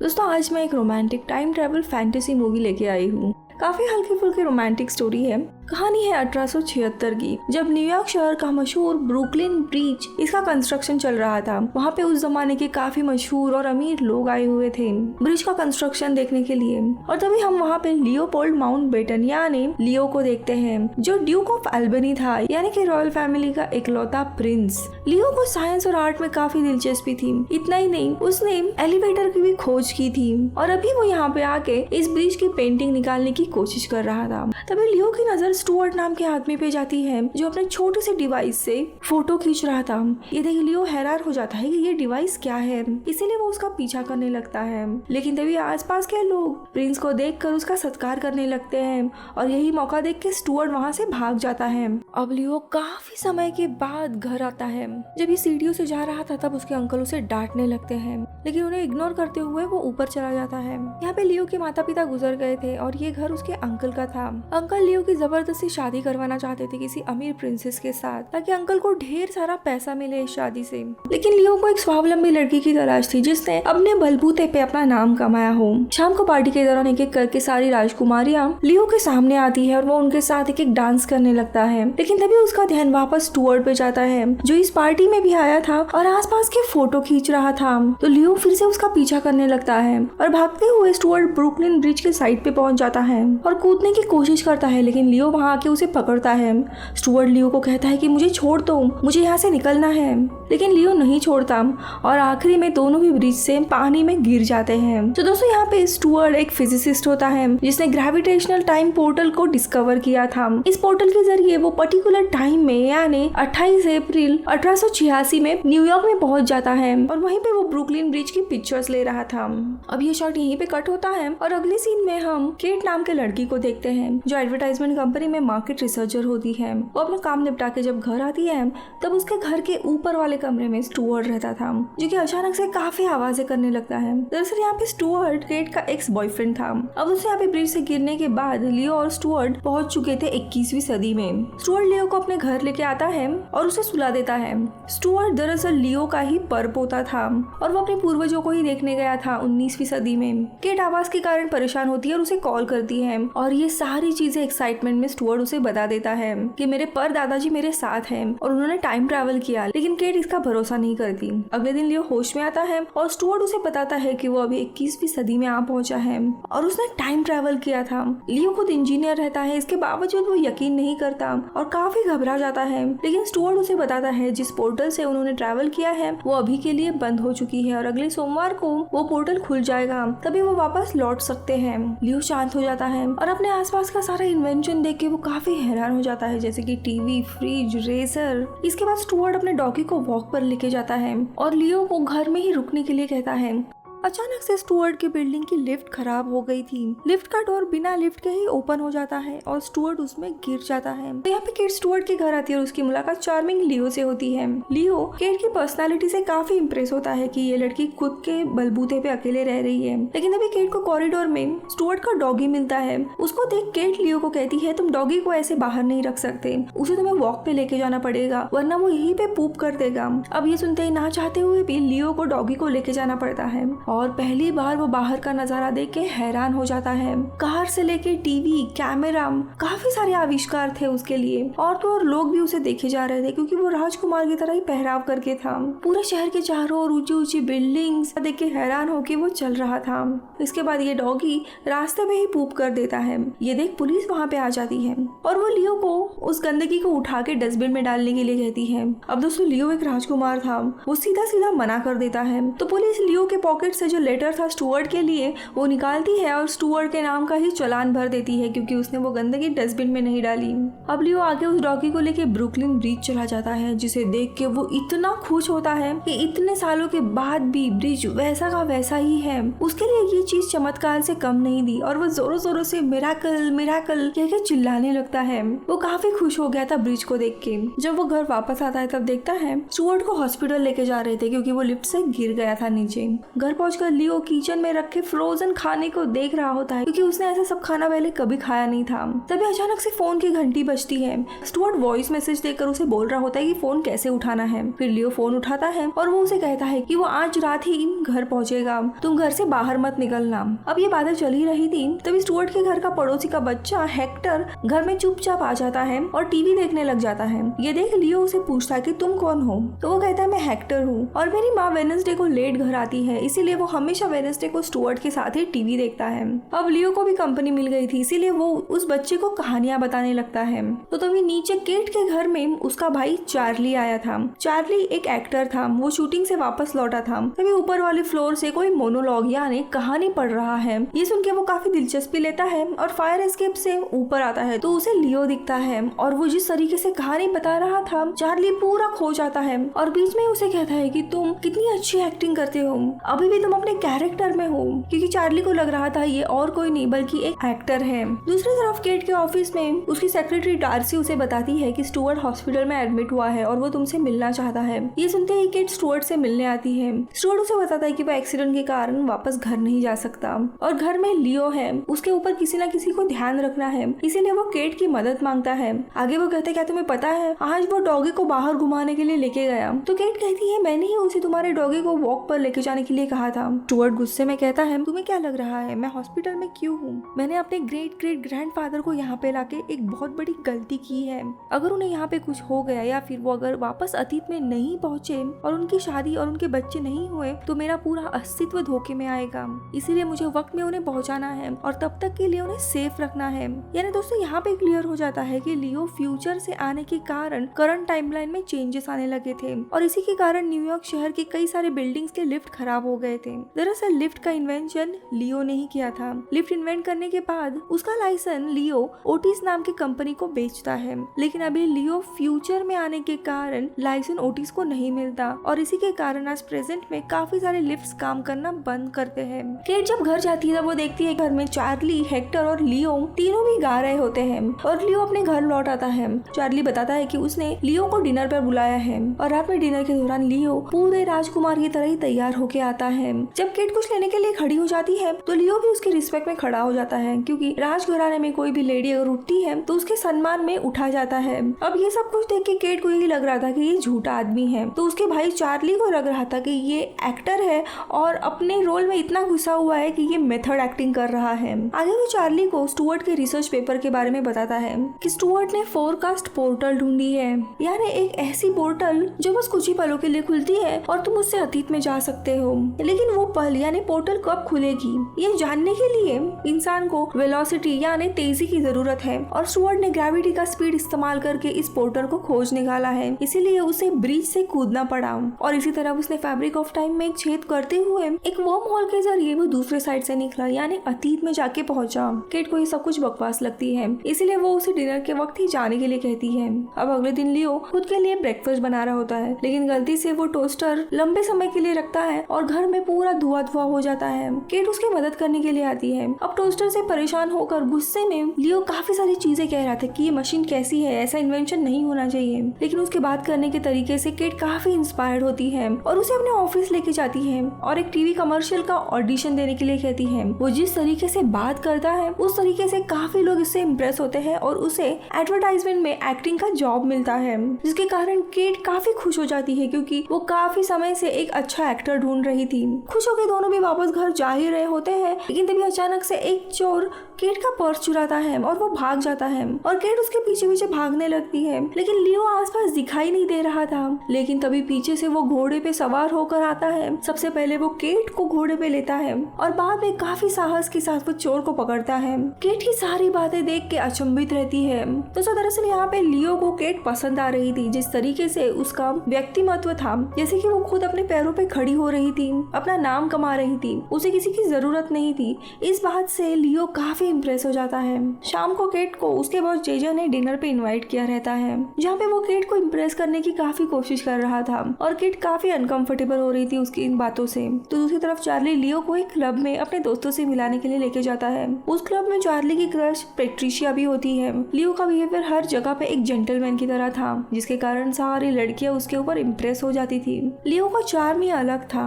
दोस्तों आज मैं एक romantic time travel fantasy movie लेके आई हूँ। काफी हल्की फुल्की रोमांटिक स्टोरी है। कहानी है 1876 की, जब न्यूयॉर्क शहर का मशहूर ब्रुकलिन ब्रिज इसका कंस्ट्रक्शन चल रहा था। वहाँ पे उस जमाने के काफी मशहूर और अमीर लोग आए हुए थे ब्रिज का कंस्ट्रक्शन देखने के लिए। और तभी हम वहाँ पे लियोपोल्ड माउंटबेटन यानी लियो को देखते हैं, जो ड्यूक ऑफ अल्बनी था, यानी कि रॉयल फैमिली का इकलौता प्रिंस। लियो को साइंस और आर्ट में काफी दिलचस्पी थी। इतना ही नहीं, उसने एलिवेटर की भी खोज की थी और अभी वो यहाँ पे आके इस ब्रिज की पेंटिंग निकालने की कोशिश कर रहा था। तभी लियो की नजर स्टुअर्ट नाम के आदमी पे जाती है, जो अपने छोटे से डिवाइस से फोटो खींच रहा था। ये देख लियो हैरान हो जाता है कि ये डिवाइस क्या है, इसीलिए वो उसका पीछा करने लगता है। लेकिन तभी आसपास के लोग प्रिंस को देखकर उसका सत्कार करने लगते हैं और यही मौका देख के स्टुअर्ट वहाँ से भाग जाता है। अब लियो काफी समय के बाद घर आता है। जब ये सीढ़ियों से जा रहा था तब उसके अंकल उसे डांटने लगते हैं, लेकिन उन्हें इग्नोर करते हुए वो ऊपर चला जाता है। यहाँ पे लियो के माता पिता गुजर गए थे और ये घर उसके अंकल का था। अंकल लियो की जबरदस्ती शादी करवाना चाहते थे किसी अमीर प्रिंसेस के साथ, ताकि अंकल को ढेर सारा पैसा मिले इस शादी से। लेकिन लियो को एक स्वावलंबी लड़की की तलाश थी जिसने अपने बलबूते पे अपना नाम कमाया हो। शाम को पार्टी के दौरान एक एक करके सारी राजकुमारियां लियो के सामने आती है और वो उनके साथ एक एक डांस करने लगता है। लेकिन तभी उसका ध्यान वापस स्टुअर्ट पे जाता है, जो इस पार्टी में भी आया था और आसपास के फोटो खींच रहा था। तो लियो फिर से उसका पीछा करने लगता है और भागते हुए स्टुअर्ट ब्रुकलिन ब्रिज के साइड पे पहुंच जाता है और कूदने की कोशिश करता है। लेकिन लियो वहां आके उसे पकड़ता है। स्टुअर्ट लियो को कहता है कि मुझे छोड़ दो, मुझे यहाँ से निकलना है। लेकिन लियो नहीं छोड़ता और आखिरी में दोनों ही ब्रिज से पानी में गिर जाते हैं। तो दोस्तों यहाँ पे स्टुअर्ट एक फिजिसिस्ट होता है जिसने ग्रेविटेशनल टाइम पोर्टल को डिस्कवर किया था। इस पोर्टल के जरिए वो पर्टिकुलर टाइम में यानी 28 अप्रैल 1886 में न्यूयॉर्क में पहुंच जाता है और वहीं पे वो ब्रुकलिन ब्रिज की पिक्चर्स ले रहा था। अब ये शॉट यहीं पे कट होता है और अगले सीन में हम केट नाम के लड़की को देखते हैं, जो एडवर्टाइजमेंट कंपनी में मार्केट रिसर्चर होती है। वो अपना काम निपटा के जब घर आती है तब उसके घर के ऊपर वाले कमरे में स्टुअर्ट रहता था, जो कि अचानक से काफी आवाजें करने लगता है। दरअसल यहाँ पे स्टुअर्ट केट का एक्स बॉयफ्रेंड था। अब उसे यहाँ पे ब्रिज से गिरने के बाद लियो और स्टुअर्ट पहुंच चुके थे 21वीं सदी में। स्टुअर्ट लियो को अपने घर लेके आता है और उसे सुला देता है। स्टुअर्ट दरअसल लियो का ही परपोता था और वो अपने पूर्वजों को ही देखने गया था 19वीं सदी में। केट आवाज के कारण परेशान होती है और उसे कॉल करती है और ये सारी चीजें एक्साइटमेंट में स्टुअर्ट उसे बता देता है कि मेरे पर दादाजी मेरे साथ हैं और उन्होंने टाइम ट्रैवल किया। लेकिन केट इसका भरोसा नहीं करती। अगले दिन लियो होश में आता है और स्टुअर्ट उसे बताता है कि वो अभी 21वीं सदी में आ पहुंचा है और उसने टाइम ट्रैवल किया था। लियो खुद इंजीनियर रहता है, इसके बावजूद वो यकीन नहीं करता और काफी घबरा जाता है। लेकिन स्टुअर्ट उसे बताता है जिस पोर्टल से उन्होंने ट्रैवल किया है वो अभी के लिए बंद हो चुकी है और अगले सोमवार को वो पोर्टल खुल जाएगा, तभी वो वापस लौट सकते हैं। लियो शांत हो जाता है और अपने आसपास का सारा इन्वेंशन देख के वो काफी हैरान हो जाता है, जैसे कि टीवी, फ्रिज, रेजर। इसके बाद स्टुअर्ट अपने डॉगी को वॉक पर लेके जाता है और लियो को घर में ही रुकने के लिए कहता है। अचानक से स्टुअर्ट की बिल्डिंग की लिफ्ट खराब हो गई थी। लिफ्ट का डोर बिना लिफ्ट के ही ओपन हो जाता है और स्टुअर्ट उसमें गिर जाता है। तो यहाँ पे केट स्टुअर्ट के घर आती है और उसकी मुलाकात चार्मिंग लियो से होती है। लियो केट की पर्सनालिटी से काफी इम्प्रेस होता है कि ये लड़की खुद के बलबूते पे अकेले रह रही है। लेकिन अभी केट को कॉरिडोर में स्टुअर्ट का डॉगी मिलता है। उसको देख केट लियो को कहती है तुम डॉगी को ऐसे बाहर नहीं रख सकते, उसे तुम्हें वॉक पे लेके जाना पड़ेगा वरना वो यहीं पे पूप कर देगा। अब ये सुनते ही ना चाहते हुए भी लियो को डॉगी को लेके जाना पड़ता है और पहली बार वो बाहर का नजारा देख के हैरान हो जाता है। कार से लेके टीवी, कैमरा, काफी सारे आविष्कार थे उसके लिए और तो और लोग भी उसे देखे जा रहे थे क्योंकि वो राजकुमार की तरह ही पहराव करके था। पूरे शहर के चारों ओर ऊंची ऊंची बिल्डिंग्स देख के हैरान होके वो चल रहा था। इसके बाद ये डॉगी रास्ते में ही पूप कर देता है। ये देख पुलिस वहाँ पे आ जाती है और वो लियो को उस गंदगी को उठा के डस्टबिन में डालने के लिए कहती है। अब दोस्तों लियो एक राजकुमार था, वो सीधा सीधा मना कर देता है। तो पुलिस लियो के पॉकेट से जो लेटर था स्टुअर्ट के लिए वो निकालती है और स्टुअर्ट के नाम का ही चालान भर देती है क्योंकि उसने वो गंदगी डस्टबिन में नहीं डाली। अब लियो आगे उस डॉगी को लेके ब्रुकलिन ब्रिज चला जाता है, जिसे देख के वो इतना खुश होता है कि इतने सालों के बाद भी ब्रिज वैसा का वैसा ही है। उसके लिए ये चीज चमत्कार से कम नहीं दी और वो जोरों जोरों से मिराकल मिराकल कह के चिल्लाने लगता है। वो काफी खुश हो गया था ब्रिज को देख के। जब वो घर वापस आता है तब देखता है स्टुअर्ट को हॉस्पिटल लेके जा रहे थे क्योंकि वो लिफ्ट से गिर गया था नीचे। घर पहुंच पहुंचकर लियो किचन में रखे फ्रोजन खाने को देख रहा होता है, क्योंकि उसने ऐसा सब खाना पहले कभी खाया नहीं था। तभी अचानक से फोन की घंटी बजती है। स्टुअर्ट वॉइस मैसेज देकर उसे बोल रहा होता है कि फोन कैसे उठाना है। फिर लियो फोन उठाता है और वो उसे कहता है कि वो आज रात ही घर पहुंचेगा, तुम घर से बाहर मत निकलना। अब ये बातें चल ही रही थी, तभी स्टुअर्ट के घर का पड़ोसी का बच्चा हेक्टर घर में चुपचाप आ जाता है और टीवी देखने लग जाता है। ये देख लियो उसे पूछता है कि तुम कौन हो, तो वो कहता है मैं हेक्टर हूँ और मेरी माँ वेडनेसडे को लेट घर आती है, इसीलिए वो हमेशा वेडनेसडे को स्टुअर्ट के साथ ही टीवी देखता है। अब लियो को भी कंपनी मिल गई थी, इसीलिए वो उस बच्चे को कहानियां बताने लगता है। तो तभी नीचे केट के घर में उसका भाई चार्ली आया था। चार्ली एक एक्टर था, वो शूटिंग से वापस लौटा था। तभी ऊपर वाले फ्लोर से कोई मोनोलॉग यानी कहानी पढ़ रहा है। ये सुन के वो काफी दिलचस्पी लेता है और फायर एस्केप से ऊपर आता है तो उसे लियो दिखता है और वो जिस तरीके से कहानी बता रहा था चार्ली पूरा खो जाता है और बीच में उसे कहता है कि तुम कितनी अच्छी एक्टिंग करते हो, अभी भी तुम अपने कैरेक्टर में हो, क्योंकि चार्ली को लग रहा था ये और कोई नहीं बल्कि एक एक्टर है। दूसरी तरफ केट के ऑफिस में उसकी सेक्रेटरी डार्सी उसे बताती है कि स्टुअर्ट हॉस्पिटल में एडमिट हुआ है और वो तुमसे मिलना चाहता है। ये सुनते ही केट स्टुअर्ट से मिलने आती है। स्टुअर्ट उसे बताता है कि वो एक्सीडेंट के कारण वापस घर नहीं जा सकता और घर में लियो है, उसके ऊपर किसी न किसी को ध्यान रखना है, इसीलिए वो केट की मदद मांगता है। आगे वो कहते क्या तुम्हें पता है आज वो डॉगी को बाहर घुमाने के लिए लेके गया, तो केट कहती है मैंने ही उसे तुम्हारे डॉगी को वॉक पर लेके जाने के लिए कहा था। स्टुअर्ट गुस्से में कहता है तुम्हें क्या लग रहा है मैं हॉस्पिटल में क्यों हूँ, मैंने अपने ग्रेट ग्रेट ग्रैंडफादर को यहाँ पे लाके एक बहुत बड़ी गलती की है। अगर उन्हें यहाँ पे कुछ हो गया या फिर वो अगर वापस अतीत में नहीं पहुँचे और उनकी शादी और उनके बच्चे नहीं हुए तो मेरा पूरा अस्तित्व धोखे में आएगा, इसीलिए मुझे वक्त में उन्हें पहुँचाना है और तब तक के लिए उन्हें सेफ रखना है। यानी दोस्तों यहाँ पे क्लियर हो जाता है कि लियो फ्यूचर से आने के कारण करंट टाइमलाइन में चेंजेस आने लगे थे और इसी के कारण न्यूयॉर्क शहर के कई सारे बिल्डिंग्स के लिफ्ट खराब हो गए थे। दरअसल लिफ्ट का इन्वेंशन लियो ने ही किया था। लिफ्ट इन्वेंट करने के बाद उसका लाइसेंस लियो ओटिस नाम की कंपनी को बेचता है, लेकिन अभी लियो फ्यूचर में आने के कारण लाइसेंस ओटिस को नहीं मिलता और इसी के कारण आज प्रेजेंट में काफी सारे लिफ्ट्स काम करना बंद करते हैं। केट जब घर जाती है वो देखती है घर में चार्ली, हेक्टर और लियो तीनों भी गा रहे होते हैं और लियो अपने घर लौट आता है। चार्ली बताता है कि उसने लियो को डिनर पर बुलाया है और रात में डिनर के दौरान लियो पूरे राजकुमार की तरह ही तैयार होके आता है। जब केट कुछ लेने के लिए खड़ी हो जाती है तो लियो भी उसके रिस्पेक्ट में खड़ा हो जाता है, क्योंकि राजघराने में कोई भी लेडी अगर उठती है तो उसके सम्मान में उठा जाता है। अब ये सब कुछ देख के केट को यही लग रहा था कि ये झूठा आदमी है, तो उसके भाई चार्ली को लग रहा था कि ये एक्टर है और अपने रोल में इतना घुसा हुआ है कि ये मेथड एक्टिंग कर रहा है। आगे वो चार्ली को स्टुअर्ट के रिसर्च पेपर के बारे में बताता है कि स्टुअर्ट ने फोरकास्ट पोर्टल ढूंढी है, यानी एक ऐसी पोर्टल जो बस कुछ ही पलों के लिए खुलती है और तुम उससे अतीत में जा सकते हो, लेकिन वो पल यानी पोर्टल कब खुलेगी ये जानने के लिए इंसान को वेलोसिटी यानी तेजी की जरूरत है और स्टुअर्ट ने ग्रेविटी का स्पीड इस्तेमाल करके इस पोर्टल को खोज निकाला है, इसीलिए उसे ब्रिज से कूदना पड़ा और इसी तरह उसने फैब्रिक ऑफ टाइम में एक छेद करते हुए एक वर्म होल के जरिए वो दूसरे साइड से निकला यानी अतीत में जाके पहुंचा। केट को ये सब कुछ बकवास लगती है, इसीलिए वो उसे डिनर के वक्त ही जाने के लिए कहती है। अब अगले दिन लियो खुद के लिए ब्रेकफास्ट बना रहा होता है, लेकिन गलती से वो टोस्टर लंबे समय के लिए रखता है और घर में पूरा धुआं धुआं हो जाता है। केट उसकी मदद करने के लिए आती है। अब टोस्टर से परेशान होकर गुस्से में लियो काफी सारी चीजें कह रहा था कि ये मशीन कैसी है, ऐसा इन्वेंशन नहीं होना चाहिए, लेकिन उसके बात करने के तरीके से केट काफी इंस्पायर्ड होती है और उसे अपने ऑफिस लेके जाती है और एक टीवी कमर्शियल का ऑडिशन देने के लिए कहती है। वो जिस तरीके से बात करता है उस तरीके से काफी लोग इससे इम्प्रेस होते हैं और उसे एडवर्टाइजमेंट में एक्टिंग का जॉब मिलता है, जिसके कारण केट काफी खुश हो जाती है क्योंकि वो काफी समय से एक अच्छा एक्टर ढूंढ रही थी। खुश होकर दोनों भी वापस घर जा ही रहे होते हैं, लेकिन तभी अचानक से एक चोर केट का पर्स चुराता है और वो भाग जाता है और केट उसके पीछे पीछे भागने लगती है, लेकिन लियो आसपास दिखाई नहीं दे रहा था। लेकिन तभी पीछे से वो घोड़े पे सवार होकर आता है। सबसे पहले वो केट को घोड़े पे लेता है और बाद में काफी साहस के साथ वो चोर को पकड़ता है। केट की सारी बातें देख के अचंभित रहती है। तो दरअसल यहाँ पे लियो को केट पसंद आ रही थी, जिस तरीके से उसका व्यक्तिमत्व था, जैसे कि वो खुद अपने पैरों पे खड़ी हो रही थी, अपना नाम कमा रही थी, उसे किसी की जरूरत नहीं थी। इस बात से लियो काफी इम्प्रेस हो जाता है। शाम को केट को उसके बॉस जेजा ने डिनर पे इनवाइट किया रहता है, जहाँ पे वो केट को इम्प्रेस करने की काफी कोशिश कर रहा था और केट काफी अनकंफर्टेबल हो रही थी उसकी इन बातों से। तो दूसरी तरफ चार्ली लियो को एक क्लब में अपने दोस्तों से मिलाने के लिए लेके जाता है। उस क्लब में चार्ली की क्रश पेट्रिशिया भी होती है। लियो का बिहेवियर हर जगह पे एक जेंटलमैन की तरह था, जिसके कारण सारी लड़कियां उसके ऊपर इम्प्रेस हो जाती थी। लियो का चार्म ही अलग था।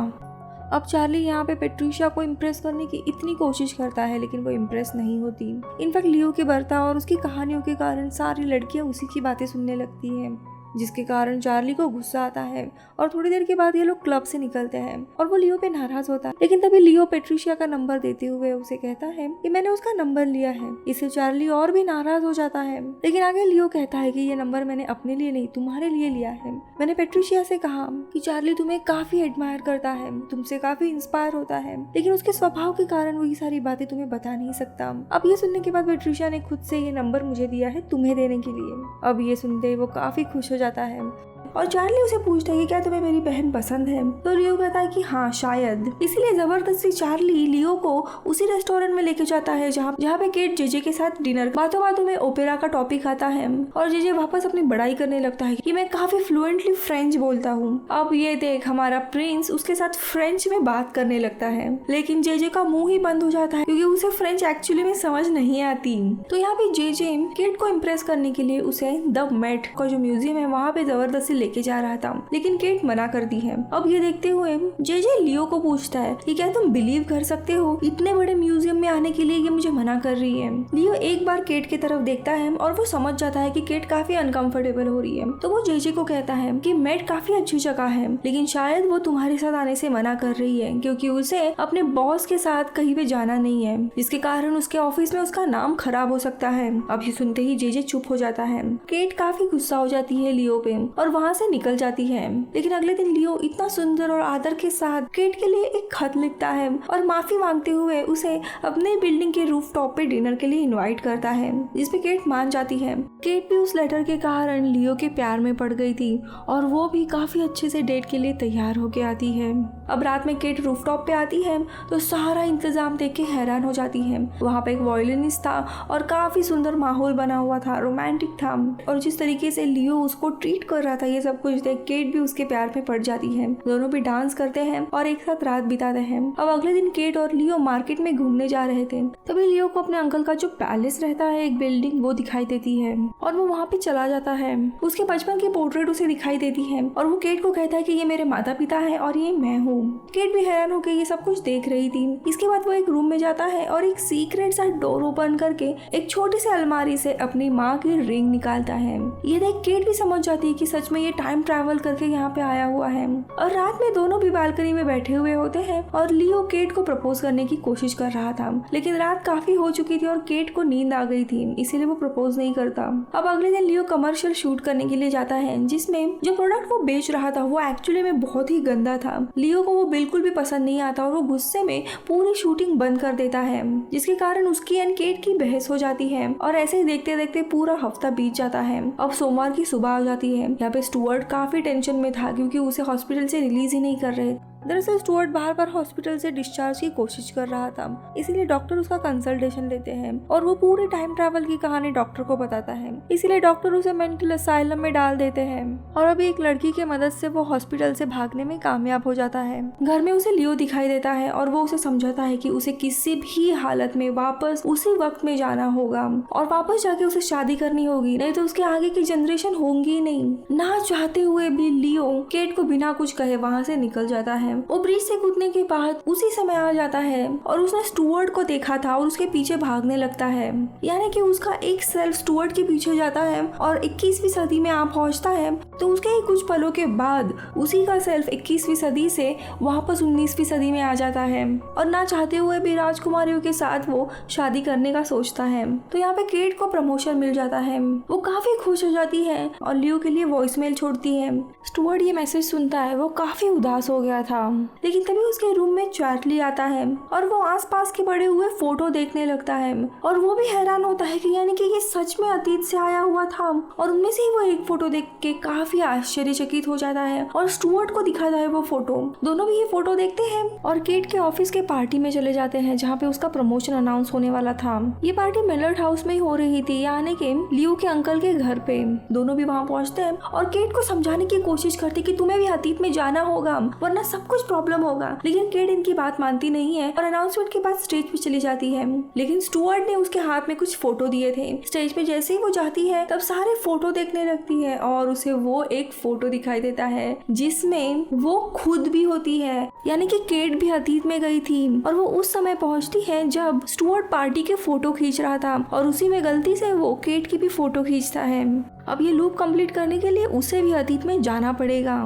अब चार्ली यहाँ पे पेट्रिशिया को इम्प्रेस करने की इतनी कोशिश करता है लेकिन वो इम्प्रेस नहीं होती। इनफैक्ट लियो के बर्ताव और उसकी कहानियों के कारण सारी लड़कियां उसी की बातें सुनने लगती हैं, जिसके कारण चार्ली को गुस्सा आता है और थोड़ी देर के बाद ये लोग क्लब से निकलते हैं और वो लियो पे नाराज होता है। लेकिन तभी लियो पेट्रिशिया का नंबर देते हुए उसे कहता है कि मैंने उसका नंबर लिया है। इससे चार्ली और भी नाराज हो जाता है, लेकिन आगे लियो कहता है कि ये नंबर मैंने अपने लिए नहीं तुम्हारे लिए लिया है। मैंने पेट्रिशिया से कहा कि चार्ली तुम्हें काफी एडमायर करता है, तुमसे काफी इंस्पायर होता है, लेकिन उसके स्वभाव के कारण वो ये सारी बातें तुम्हें बता नहीं सकता। अब ये सुनने के बाद पेट्रिशिया ने खुद से ये नंबर मुझे दिया है तुम्हें देने के लिए। अब ये सुनते ही वो काफी खुश हो जाता है और चार्ली उसे पूछता है कि क्या तुम्हें मेरी बहन पसंद है, तो लियो कहता है कि हाँ शायद। इसीलिए जबरदस्ती चार्ली लियो को उसी रेस्टोरेंट में लेके जाता है जहाँ पे केट जेजे के साथ डिनर। बातों बातों में ओपेरा का टॉपिक आता है और जेजे वापस अपनी बड़ाई करने लगता है कि मैं काफी फ्लुएंटली फ्रेंच बोलता हूँ। अब ये देख हमारा प्रिंस उसके साथ फ्रेंच में बात करने लगता है, लेकिन जेजे का मुंह ही बंद हो जाता है क्योंकि उसे फ्रेंच एक्चुअली में समझ नहीं आती। तो यहाँ पे जेजे केट को इम्प्रेस करने के लिए उसे द मेट का जो म्यूजियम है वहाँ पे जबरदस्ती लेके जा रहा था, लेकिन केट मना करती है। अब ये देखते हुए जेजे लियो को पूछता है कि क्या तुम बिलीव कर सकते हो इतने बड़े म्यूजियम में आने के लिए ये मुझे मना कर रही है। लियो एक बार केट की तरफ देखता है और वो समझ जाता है कि केट काफी अनकंफर्टेबल हो रही है, तो वो जेजे को कहता है कि मेट काफी अच्छी जगह है, लेकिन शायद वो तुम्हारे साथ आने से मना कर रही है क्योंकि उसे अपने बॉस के साथ कहीं पे जाना नहीं है, जिसके कारण उसके ऑफिस में उसका नाम खराब हो सकता है। अब ये सुनते ही जेजे चुप हो जाता है। केट काफी गुस्सा हो जाती है लियो पे और वहाँ से निकल जाती है, लेकिन अगले दिन लियो इतना सुंदर और आदर के साथ केट के लिए एक खत लिखता है और माफी मांगते हुए उसे अपने बिल्डिंग के रूफ टॉप पे डिनर के लिए इनवाइट करता है, जिसपे केट मान जाती है। केट भी उस लेटर के कारण लियो के प्यार में पड़ गई थी और वो भी काफी अच्छे से डेट के लिए तैयार होके आती है। अब रात में केट रूफ टॉप पे आती है तो सारा इंतजाम देख के हैरान हो जाती है। वहाँ पे एक वायलिनिस्ट था और काफी सुंदर माहौल बना हुआ था, रोमांटिक था, और जिस तरीके से लियो उसको ट्रीट कर रहा था ये सब कुछ देख केट भी उसके प्यार में पड़ जाती है। दोनों भी डांस करते हैं और एक साथ रात बिताते हैं। अब अगले दिन केट और लियो मार्केट में घूमने जा रहे थे, तभी लियो को अपने अंकल का जो पैलेस रहता है एक बिल्डिंग वो दिखाई देती है और वो वहाँ पे चला जाता है। उसके बचपन की पोर्ट्रेट उसे दिखाई देती है और वो केट को कहता है कि ये मेरे माता पिता है और ये मैं हूँ। केट भी हैरान होकर ये सब कुछ देख रही थी। इसके बाद वो एक रूम में जाता है और एक सीक्रेट सा डोर ओपन करके एक छोटी सी अलमारी से अपनी माँ की रिंग निकालता है। ये देख केट भी समझ जाती है कि सच में ये टाइम ट्रैवल करके यहाँ पे आया हुआ है। और रात में दोनों भी बालकनी में बैठे हुए होते हैं और लियो केट को प्रपोज करने की कोशिश कर रहा था, लेकिन रात काफी हो चुकी थी और केट को नींद आ गई थी, इसीलिए वो प्रपोज नहीं करता। अब अगले दिन लियो कमर्शियल शूट करने के लिए जाता है जिसमें जो प्रोडक्ट वो बेच रहा था वो एक्चुअली में बहुत ही गंदा था। लियो को वो बिल्कुल भी पसंद नहीं आता और वो गुस्से में पूरी शूटिंग बंद कर देता है, जिसके कारण उसकी एंड केट की बहस हो जाती है और ऐसे ही देखते देखते पूरा हफ्ता बीत जाता है। अब सोमवार की सुबह आ जाती है। यहाँ पे स्टुअर्ट काफी टेंशन में था क्योंकि उसे हॉस्पिटल से रिलीज ही नहीं कर रहे। दरअसल स्टुअर्ट बार बार हॉस्पिटल से डिस्चार्ज की कोशिश कर रहा था, इसीलिए डॉक्टर उसका कंसल्टेशन लेते हैं और वो पूरे टाइम ट्रैवल की कहानी डॉक्टर को बताता है। इसीलिए डॉक्टर उसे मेंटल असाइलम में डाल देते हैं और अभी एक लड़की की मदद से वो हॉस्पिटल से भागने में कामयाब हो जाता है। घर में उसे लियो दिखाई देता है और वो उसे समझाता है कि उसे किसी भी हालत में वापस उसी वक्त में जाना होगा और वापस जाके उसे शादी करनी होगी, नहीं तो उसके आगे की जनरेशन होंगी ही नहीं। ना चाहते हुए भी लियो केट को बिना कुछ कहे वहाँ से निकल जाता है। वो ब्रिज से कूदने के बाद उसी समय आ जाता है और उसने स्टुअर्ट को देखा था और उसके पीछे भागने लगता है, यानी कि उसका एक सेल्फ स्टुअर्ट के पीछे जाता है और 21वीं सदी में आ पहुंचता है। तो उसके ही कुछ पलों के बाद उसी का सेल्फ 21वीं सदी से वापस 19वीं सदी में आ जाता है और ना चाहते हुए भी राजकुमारियों के साथ वो शादी करने का सोचता है। तो यहाँ पे केट को प्रमोशन मिल जाता है, वो काफी खुश हो जाती है और लियो के लिए वॉइसमेल छोड़ती है। स्टुअर्ट ये मैसेज सुनता है, वो काफी उदास हो गया था, लेकिन तभी उसके रूम में चार्ली आता है और वो आसपास के पड़े हुए फोटो देखने लगता है और वो भी हैरान होता है कि यानी कि ये सच में अतीत से आया हुआ था और उनमें से ही वो एक फोटो देख के काफी आश्चर्यचकित हो जाता है और स्टुअर्ट को दिखाता है वो फोटो। दोनों भी ये फोटो देखते हैं और केट के ऑफिस के पार्टी में चले जाते हैं जहाँ पे उसका प्रमोशन अनाउंस होने वाला था। ये पार्टी मिलर्ड हाउस में ही हो रही थी, यानी कि लियो के अंकल के घर पे। दोनों भी वहाँ पहुँचते हैं और केट को समझाने की कोशिश करते कि तुम्हें भी अतीत में जाना होगा वरना सब सब कुछ प्रॉब्लम होगा। लेकिन केट इनकी बात मानती नहीं है और अनाउंसमेंट के बाद स्टेज पे चली जाती है। लेकिन स्टुअर्ट ने उसके हाथ में कुछ फोटो दिए थे। स्टेज पे जैसे ही वो जाती है तब सारे फोटो देखने लगती है और उसे वो एक फोटो दिखाई देता है जिसमें वो खुद भी होती है, यानी कि केट भी अतीत में गई थी और वो उस समय पहुंचती है जब स्टुअर्ट पार्टी के फोटो खींच रहा था और उसी में गलती से वो केट की भी फोटो खींचता है। अब ये लूप कंप्लीट करने के लिए उसे भी अतीत में जाना पड़ेगा।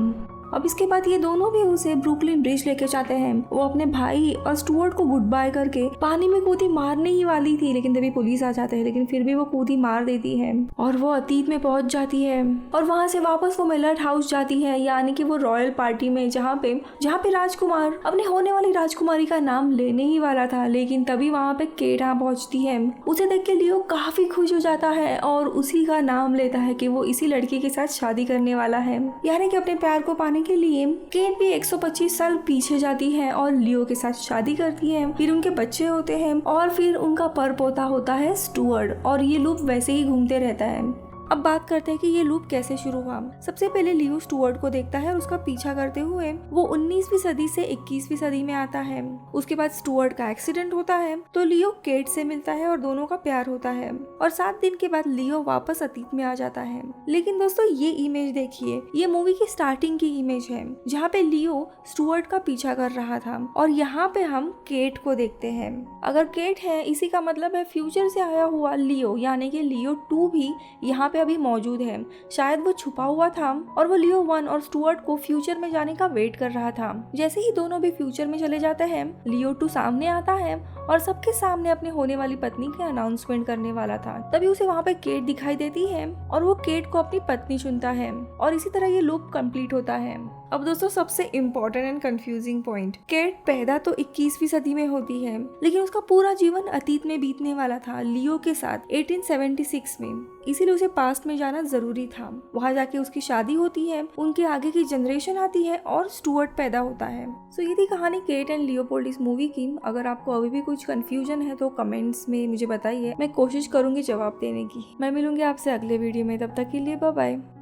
अब इसके बाद ये दोनों भी उसे ब्रुकलिन ब्रिज लेके जाते हैं। वो अपने भाई और स्टुअर्ट को गुड बाय करके पानी में कूदी मारने ही वाली थी, लेकिन तभी पुलिस आ जाते हैं, लेकिन फिर भी वो कूदी मार देती है और वो अतीत में पहुंच जाती है और वहां से वापस वो मिलर्ड हाउस जाती है, यानी कि वो रॉयल पार्टी में जहाँ पे राजकुमार अपने होने वाली राजकुमारी का नाम लेने ही वाला था। लेकिन तभी वहाँ पे केट पहुंचती है। उसे देख के लियो काफी खुश हो जाता है और उसी का नाम लेता है कि वो इसी लड़की के साथ शादी करने वाला है, यानी कि अपने प्यार को पाने के लिए केट भी 125 साल पीछे जाती है और लियो के साथ शादी करती है। फिर उनके बच्चे होते हैं और फिर उनका पर पोता होता है स्टुअर्ट और ये लूप वैसे ही घूमते रहता है। अब बात करते हैं कि ये लूप कैसे शुरू हुआ। सबसे पहले लियो स्टुअर्ट को देखता है और उसका पीछा करते हुए वो 19वीं सदी से 21वीं सदी में आता है। उसके बाद स्टुअर्ट का एक्सीडेंट होता है तो लियो केट से मिलता है और दोनों का प्यार होता है और 7 दिन के बाद लियो वापस अतीत में आ जाता है। लेकिन दोस्तों ये इमेज देखिए, ये मूवी की स्टार्टिंग की इमेज है जहाँ पे लियो स्टुअर्ट का पीछा कर रहा था और यहाँ पे हम केट को देखते हैं। अगर केट है इसी का मतलब है फ्यूचर से आया हुआ लियो, यानी कि लियो 2 भी यहाँ पे अभी मौजूद है। शायद वो छुपा हुआ था और वो लियो 1 और स्टुअर्ट को फ्यूचर में जाने का वेट कर रहा था। जैसे ही दोनों भी फ्यूचर में चले जाते हैं, लियो 2 सामने आता है और सबके सामने अपने होने वाली पत्नी के अनाउंसमेंट करने वाला था। तभी उसे वहाँ पे केट दिखाई देती है और वो केट को अपनी पत्नी चुनता है और इसी तरह ये लूप कंप्लीट होता है। अब दोस्तों सबसे इम्पोर्टेंट एंड कंफ्यूजिंग पॉइंट, केट पैदा तो 21वीं सदी में होती है लेकिन उसका पूरा जीवन अतीत में बीतने वाला था लियो के साथ 1876 में, इसीलिए उसे पास्ट में जाना जरूरी था। वहाँ जाके उसकी शादी होती है, उनके आगे की जनरेशन आती है और स्टुअर्ट पैदा होता है। सो ये थी कहानी केट एंड लियोपोल्ड इस मूवी की। अगर आपको अभी भी कुछ कंफ्यूजन है तो कमेंट्स में मुझे बताइए, मैं कोशिश करूंगी जवाब देने की। मैं मिलूंगी आपसे अगले वीडियो में, तब तक के लिए बाय बाय।